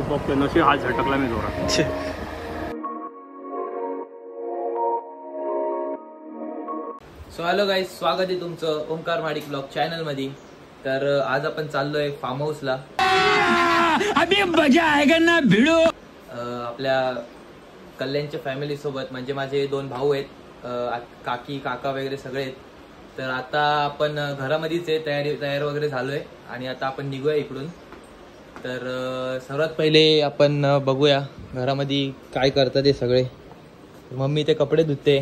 चिपकते नशीब हात झटकला मी जोरात. सो हॅलो गाईज, स्वागत आहे तुमचं ओंकार माडिक ब्लॉग चॅनल मध्ये. तर आज आपण चाललोय फार्म हाऊसला. अभी मजा आएगा ना भिडो. आपल्या कल्याणच्या फॅमिली सोबत, म्हणजे माझे 2 भाऊ आहेत, काकी काका वगैरे सगळे आहेत. तर आता आपण घरामध्येच आहे, तयार वगैरे झालोय आणि आता आपण निघूया इकडून. तर सर्वात पहिले आपण बघूया घरामध्ये काय करतात ते सगळे. मम्मी ते कपडे धुते,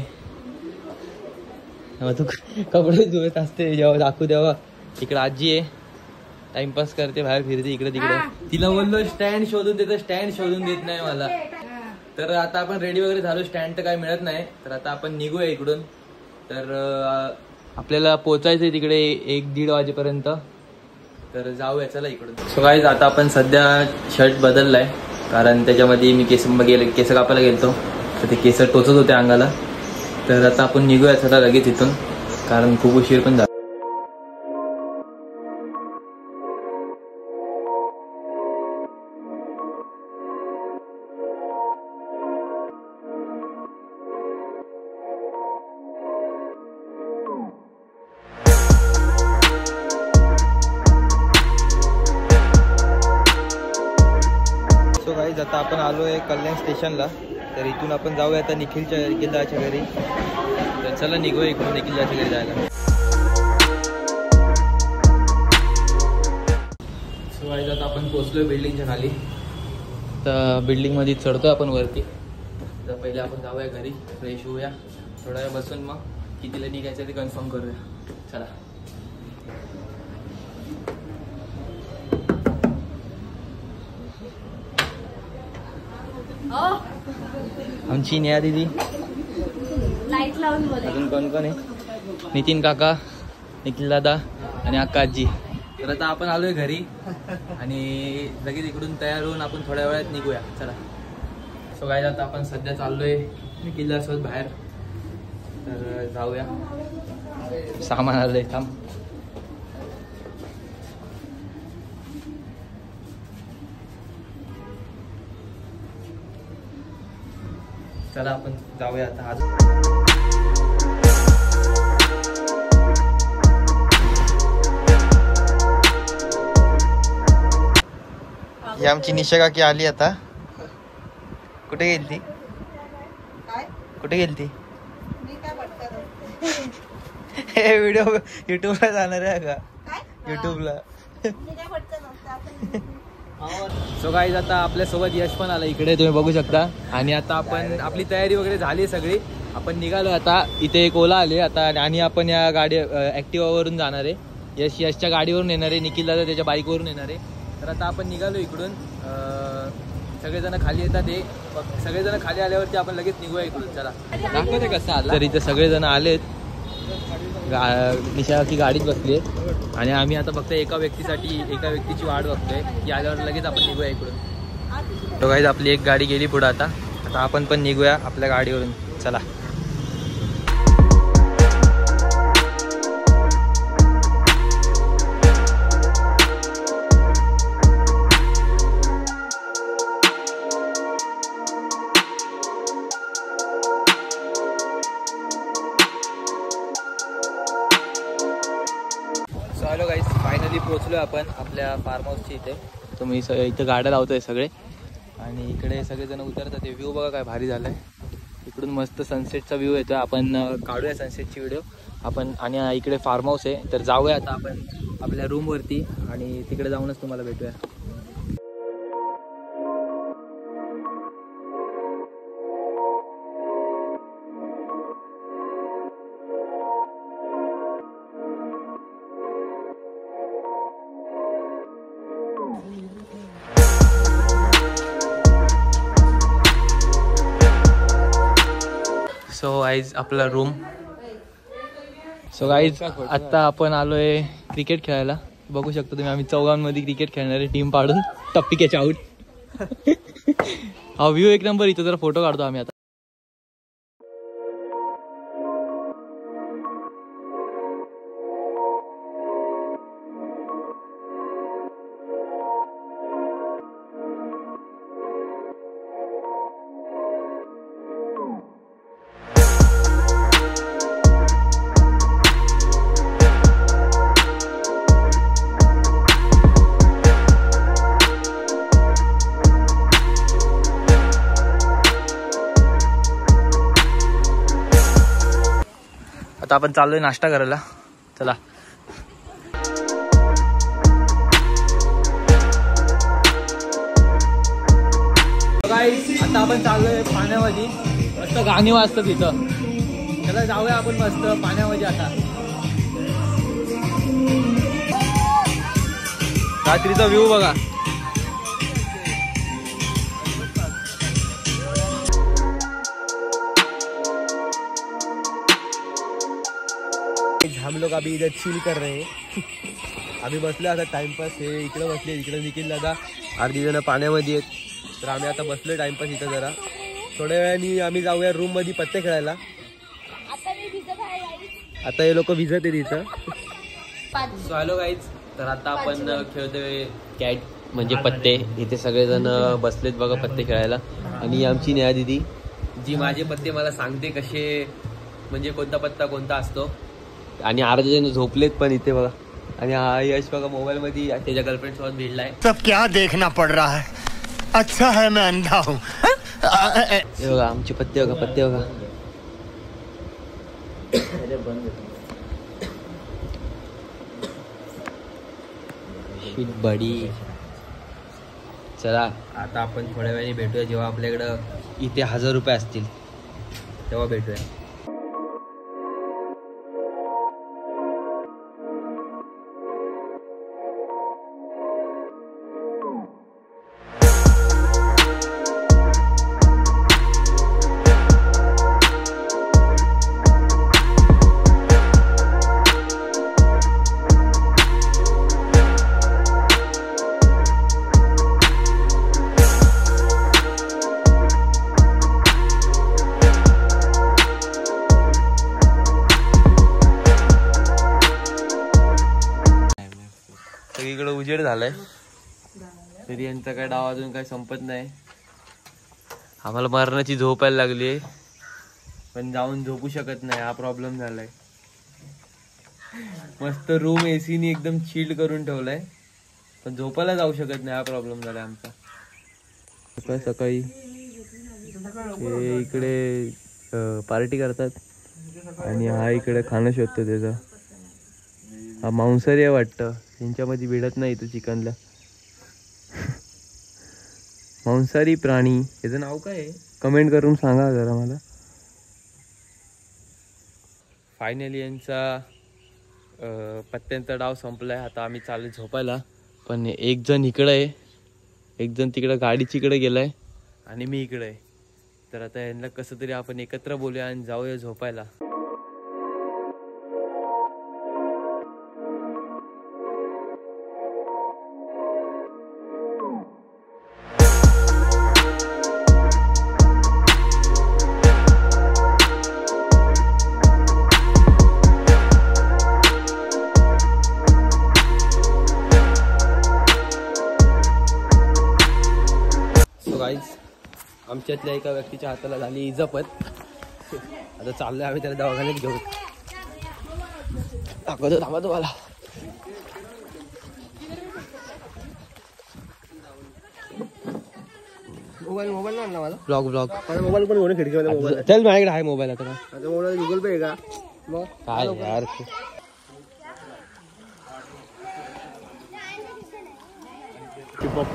तू कपडे धुवत असते जेव्हा दाखवू तेव्हा. इकडे आजी आहे, टाइमपास करते, बाहेर फिरते इकडे तिकडे. तिला बोललो स्टँड शोधून देतं, स्टँड शोधून देत नाही मला. तर आता आपण रेडी वगैरे झालो, स्टँड तर काही मिळत नाही. तर आता आपण निघूया इकडून. तर आपल्याला पोहोचायचंय तिकडे 1-1:30 वाजेपर्यंत. तर जाऊया, चला इकडून. सो गाईज, आता आपण सध्या शर्ट बदललाय, कारण त्याच्यामध्ये मी केस कापायला गेलतो, तर ते केस टोचत होते अंगाला. तर आता आपण निघूया, चला लगेच इथून, कारण खूप उशीर पण झाला. सो गाईज, आता आपण आलोय कल्याण स्टेशनला. तर इथून आपण जाऊया आता निखिलदाच्या घरी. तर चला निघूया इकडून निखिलदाच्या घरी जायला. सो गाईज, आता आपण पोहोचलोय बिल्डिंगच्या खाली. तर बिल्डिंगमध्ये चढतोय आपण वरती. तर पहिले आपण जाऊया घरी, फ्रेश होऊया, थोडा वेळ बसून मग कितीला निघायचं ते कन्फर्म करूया. चला. आमची नेहा दीदी, लाईट लावून बोला. अजून कोण आहे? नितीन काका, निखिल दादा आणि अक्का आजी. तर आता आपण आलोय घरी आणि लगेच इकडून तयार होऊन आपण थोड्या वेळात निघूया. चला. सो गाईज, आता आपण सध्या चाललोय निखिल दादासोबत बाहेर. तर जाऊया, सामान आलंय, थांब. चला आपण जाऊया आता. आज ही आमची निशा काकी आली आता. कुठे गेली ती? कुठे गेली ती? हे व्हिडिओ युट्यूबला जाणार आहे का? युट्यूबला. सो गाईज, आता आपल्यासोबत यश पण आला इकडे, तुम्ही बघू शकता. आणि आता आपण आपली तयारी वगैरे झाली सगळी, आपण निघालो. आता इथे एक ओला आले आता, आणि आपण या गाडी ॲक्टिवावरून जाणार आहे. यशच्या गाडीवरून येणार आहे, निखिल दादा त्याच्या बाईकवरून येणार आहे. तर आता आपण निघालो इकडून. सगळेजण खाली येतात, ते सगळेजण खाली आल्यावरती आपण लगेच निघूया इकडून. चला दाखवते कसं आलं. तर इथे सगळेजण आलेत, निशा की गाडीत बसली आहे. आणि आम्ही आता फक्त एका व्यक्तीची वाट बघतोय की आल्यावर लगेच आपण निघूया इकडून. तो गाईज, आपली एक गाडी गेली पुढं. आता आपण पण निघूया आपल्या गाडीवरून. चला. हॅलो गाईस, फायनली पोहोचलो आपण आपल्या फार्म हाऊसच्या इथे. तुम्ही इथं गाड्या लावतोय सगळे, आणि इकडे सगळेजण उतरतात. ते व्ह्यू बघा काय भारी झालाय. इकडून मस्त सनसेटचा व्ह्यू येतो. आपण काढूया सनसेटची व्हिडिओ आपण. आणि इकडे फार्म हाऊस आहे. तर जाऊया आता आपण आपल्या रूमवरती, आणि तिकडे जाऊनच तुम्हाला भेटूया. सो गाईज, आपला रूम. सो गाईज, आत्ता आपण आलोय क्रिकेट खेळायला. बघू शकता तुम्ही, आम्ही चौघांमध्ये क्रिकेट खेळणारी टीम पाडून टप्पी आउट. हा व्ह्यू एक नंबर. इथं जरा फोटो काढतो आम्ही आता. आता आपण चाललोय नाश्ता करायला. चला. आता आपण चाललोय पाण्यामध्ये. मस्त गाणी वाजतात तिथं. चला जाऊया आपण मस्त पाण्यामध्ये. आता रात्रीचा व्ह्यू बघा. हम लोग अभी इधर चिल कर रहे हैं. आम्ही बसलो आता टाइमपास. हे इकडे बसले, इकडे निखिल दादा अर्धी जण पाण्यामध्ये आहेत. तर आम्ही आता बसलोय टाइमपास इथं. जरा थोड्या वेळाने आम्ही जाऊया रूम मध्ये पत्ते खेळायला. आता हे लोक भिजत आहेत इथं. So hello guys. तर आता आपण खेळतोय कॅट म्हणजे पत्ते. इथे सगळेजण बसलेत बघा पत्ते खेळायला. आणि आमची नेहा दिदी जी माझे पत्ते मला सांगते कसे, म्हणजे कोणता पत्ता कोणता असतो. आणि अर्धे जण झोपलेत पण इथे बघा. आणि हा यश बघा मोबाईल मध्ये त्याच्या गर्लफ्रेंड सोबत भिडलाय. सब क्या देखना पड़ रहा है. अच्छा है मैं अंधा हूँ. हे बघा आमचे पत्ते बघा. पत्ते बघा. शीट बडी. चला आता आपण थोड्या वेळाने भेटूया. जेव्हा आपल्याकडं इथे 1000 रुपये असतील तेव्हा भेटूया. सगळीकडे उजेड झालाय तरी यांचा काय डाव अजून काय संपत नाही. आम्हाला मरणाची झोप यायला लागली पण जाऊन झोपू शकत नाही. हा प्रॉब्लेम झालाय. मस्त रूम एसीनी एकदम चिल्ड करून ठेवलाय पण झोपायला जाऊ शकत नाही. हा प्रॉब्लेम झालाय आमचा. सकाळी हे इकडे पार्टी करतात आणि हा इकडे खाणं शोधतो. त्याचा हा मांसाहारी आहे वाटतं. यांच्यामध्ये भिडत नाही तो चिकनला. मांसाहारी प्राणी. याचं नाव काय आहे कमेंट करून सांगा जरा मला. फायनली यांचा पत्त्यांचा डाव संपलाय. आता आम्ही चाललो झोपायला. पण एक जण इकडं आहे, एक जण तिकडं गाडीची इकडे गेलाय आणि मी इकडे आहे. तर आता यांना कसं तरी आपण एकत्र बोलूया आणि जाऊया झोपायला. आमच्यातल्या एका व्यक्तीच्या हाताला झाली इजापत. आता चाललोय आम्ही त्याला दवाखान्यात घेऊन. दाखवतो थांबा तुम्हाला. मोबाईल आणला मला. ब्लॉग मोबाईल पण होणे खिडकीमध्ये मोबाईल. चल माझ्याकडे आहे मोबाईल. आता माझा मोबाईल गुगल पे आहे का मग काय यार.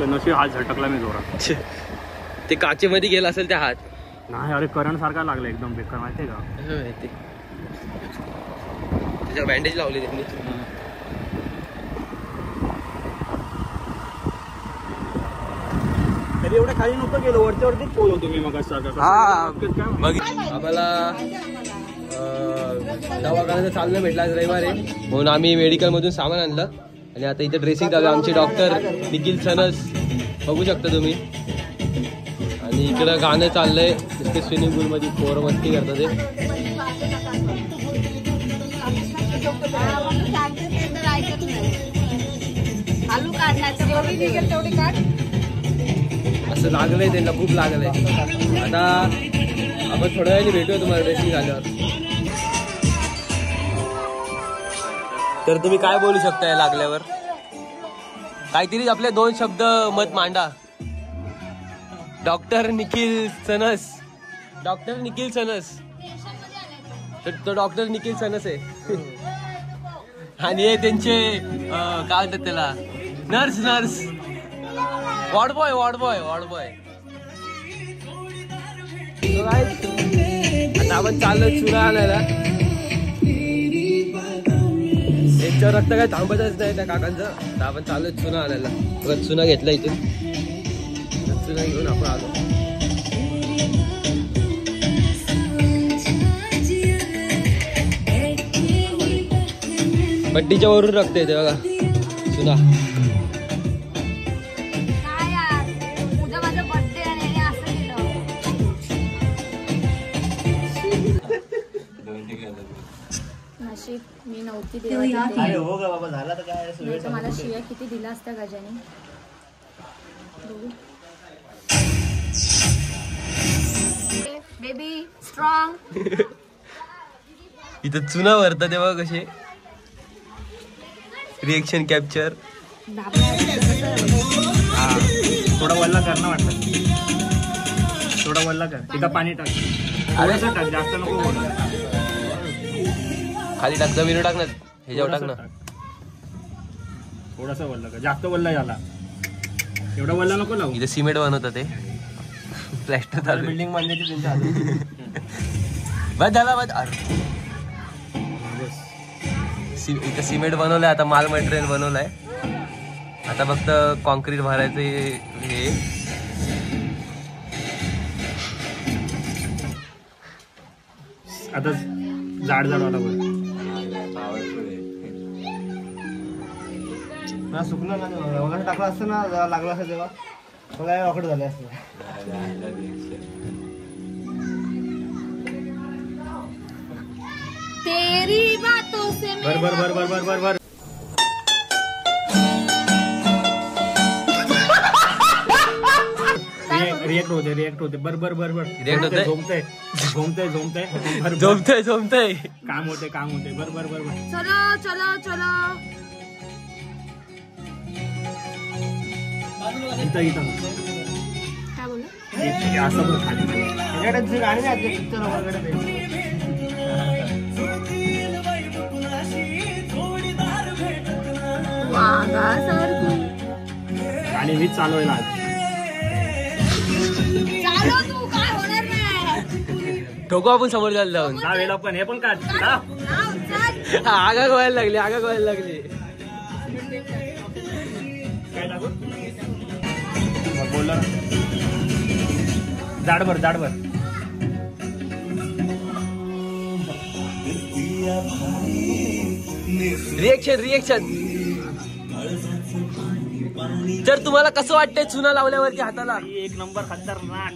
नशी हात झटकला मी जोरात. ते काचेमध्ये गेला असेल त्या हात. नाही अरे करंट सारखा लागला एकदम बेकार. माहितीये का माहिती. त्याच्यावर बँडेज लावले त्यांनी. तरी एवढं खाली नव्हतं गेलो. वरच्यावरतीच पोहोचलो तुम्ही मग. मग आम्हाला दवाखान्यात चालणं भेटला आज रविवारी म्हणून आम्ही मेडिकल मधून सामान आणलं. आणि आता इथे ड्रेसिंग चालू. आमचे डॉक्टर निखिल सनस बघू शकता तुम्ही. आणि इकडं गाणं चाललंय. तिथे स्विमिंग पूल मध्ये पोरं मस्ती करतात ते. असं लागलंय त्यांना. खूप लागलंय. आता आपण थोड्या वेळाने भेटूया तुम्हाला ड्रेसिंग झाल्यावर. तर तुम्ही काय बोलू शकता या लागल्यावर. काहीतरी आपले 2 शब्द मत मांडा. Doctor Nikhil sons. Doctor Nikhil sons तो डॉक्टर निखिल सनस आहे. आणि हे त्यांचे काय म्हणतात त्याला, नर्स वॉर्ड बॉय. आता आपण चाललो चुना आणायला. यांच्यावर रक्त काय थांबतच नाही त्या काकांचं. आता आपण चाललो चुना आणायला. बघा चुना घेतला इथून. चुना घेऊन आपण आलो. पट्टीच्या वरून रक्त येते बघा चुना. नशीब मी नव्हती देवाची. हो ग बाबा, झाला तर काय नाही मला शिव्या किती दिला असत्या गजाने. Baby strong. इथं चुना भरतात तेव्हा कसे रिएक्शन कॅप्चर. थोडा वल्ला कर ना वाटतं. थोडा वल्ला कर. तिथं पाणी टाक. थोडंसं टाक, जास्त नको बोलू. खाली टाक, जमीन टाक ना, ह्याच्यावर टाक ना. थोडासा वल्ला कर, जास्त वल्ला झाला. एवढा वल्ला नको लावू. इथे सिमेंट बनवतात ते प्लॅस्टर चालू. बिल्डिंग बांधायची त्यांच्या हातात. बस झाला बस. इथं सिमेंट बनवलंय, आता माल मटेरियल बनवलंय. आता फक्त कॉन्क्रीट भरायचं हे. आता जाड वाला बोल. सुकलं ना वगैरे टाकलं असतं ना, लागलं असं तेव्हा काय वाकड झालं असतं. तेरी बातों से बर. रिएक्ट होते. बर. React होते? झोमतय. काम होते. बर. चलो. इथं काय बोलू? असं बघ खाली. त्याच्याकडे गाणी नाही पिक्चर वगैरे. आणि वीज चालवायला आज. तू काय होणार नाही. ठोको आपण समोर जायला जाऊन. वेळेला पण हे पण काढ. आगा गोवायला लागली. काय टाकू बोलला. जाडभर. रिएक्शन. तर तुम्हाला कसं वाटतंय चुना लावल्यावरती हाताला? एक नंबर खतरनाक.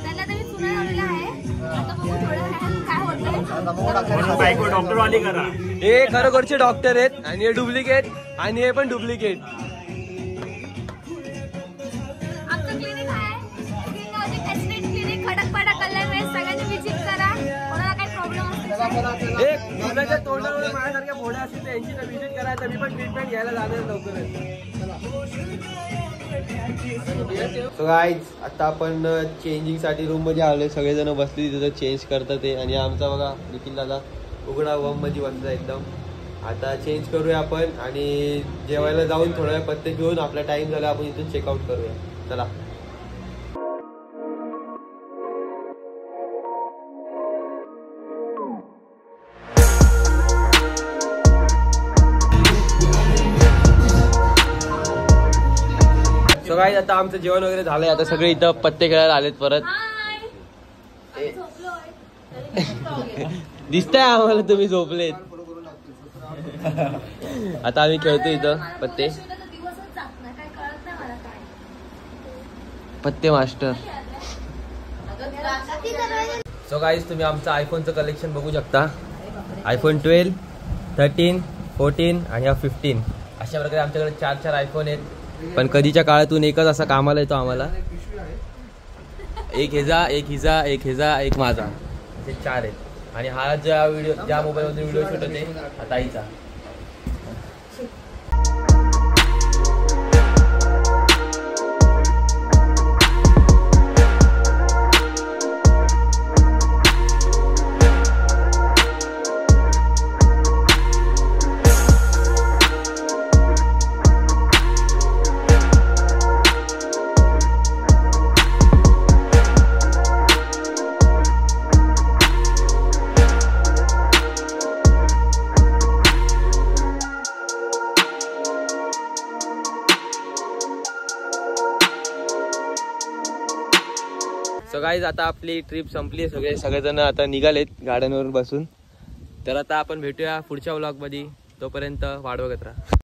त्याला तर मी चुना लावलेला आहे. आता बघू थोडं काय होतंय. बायको डॉक्टर वाली करा. हे खरोखरचे डॉक्टर आहेत आणि हे डुप्लिकेट. आणि हे पण डुप्लिकेट. आमचं क्लिनिक आहे क्लिनिक खडकपाडा कल्याण. सगळ्यांनी विजिट करा. कोणाला काही प्रॉब्लेम असेल कोणाच्या तोंडामुळे माझ्यासारख्या फोड्या असतील त्यांची विजिट करायचं. मी पण ट्रीटमेंट घ्यायला जाणार लवकरच. सो गाईज आता आपण चेंजिंग साठी रूम मध्ये आलोय. सगळेजण बसले तिथं चेंज करतात ते. आणि आमचा बघा निखिल दादा उघडा वम मध्ये बसला एकदम. आता चेंज करूया आपण आणि जेवायला जाऊन थोडा वेळ पत्ते घेऊन आपला टाइम झाला आपण इथून चेकआउट करूया. चला. सो गाईज आता आमचं जेवण वगैरे झालंय. आता सगळे इथं पत्ते खेळायला आलेत परत. दिसतंय आम्हाला तुम्ही झोपलेत. आता आम्ही खेळतो इथं पत्ते. पत्ते मास्टर. सो गाईज तुम्ही आमचं आयफोनचं कलेक्शन बघू शकता. आयफोन 12, 13, 14 आणि 15 अशा प्रकारे आमच्याकडे 4 आयफोन आहेत. पण कधीच्या काळातून एकच असा कामाला येतो आम्हाला. एक हिजा एक माझा असे 4 आहेत. आणि हा ज्या मोबाईलमध्ये व्हिडिओ शूट होते हा ताईचा. सो गाईज आता आपली ट्रिप संपली, सगळेजण आता निघालेत गाड्यांवर बसून. तर आता आपण भेटूया पुढच्या व्लॉग मध्ये. तोपर्यंत वाट बघत राहा.